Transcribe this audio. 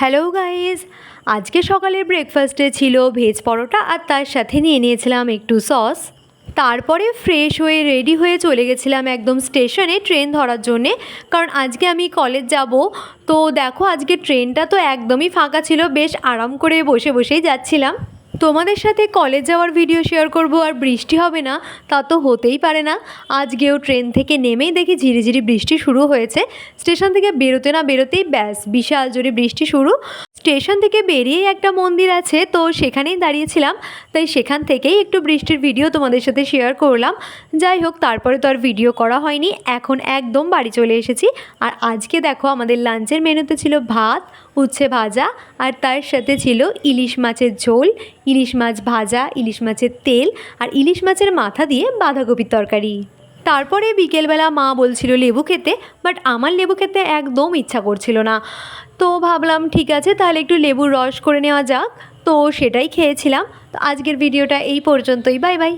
Hello guys, আজকে সকালের ব্রেকফাস্টে ছিল ভেজ পরোটা আর তার সাথে নিয়ে নিয়েছিলাম একটু সস। তারপরে ফ্রেশ হয়ে রেডি হয়ে চলে গেছিলাম একদম স্টেশনে ট্রেন ধরার জন্যে, কারণ আজকে আমি কলেজ যাব। তো দেখো আজকে ট্রেনটা তো একদমই ফাঁকা ছিল, বেশ আরাম করে বসে বসেই যাচ্ছিলাম। তোমাদের সাথে কলেজ যাওয়ার ভিডিও শেয়ার করব আর বৃষ্টি হবে না তা তো হতেই পারে না। আজকেও ট্রেন থেকে নেমেই দেখি ঝিরিঝিরি বৃষ্টি শুরু হয়েছে। স্টেশন থেকে বেরোতে না বেরোতেই ব্যাস বিশাল জোরে বৃষ্টি শুরু। স্টেশন থেকে বেরিয়েই একটা মন্দির আছে, তো সেখানেই দাঁড়িয়েছিলাম, তাই সেখান থেকেই একটু বৃষ্টির ভিডিও তোমাদের সাথে শেয়ার করলাম। যাই হোক, তারপরে তো আর ভিডিও করা হয়নি, এখন একদম বাড়ি চলে এসেছি। আর আজকে দেখো আমাদের লাঞ্চের মেনুতে ছিল ভাত, উচ্ছে ভাজা, আর তার সাথে ছিল ইলিশ মাছের ঝোল, ইলিশ মাছ ভাজা, ইলিশ মাছের তেল, আর ইলিশ মাছের মাথা দিয়ে বাঁধাকপির তরকারি। তারপরে বিকেলবেলা মা বলছিল লেবু খেতে, বাট আমার লেবু খেতে একদম ইচ্ছা করছিল না। তো ভাবলাম ঠিক আছে, তাহলে একটু লেবুর রস করে নেওয়া যাক। তো সেটাই খেয়েছিলাম। তো আজকের ভিডিওটা এই পর্যন্তই। Bye bye.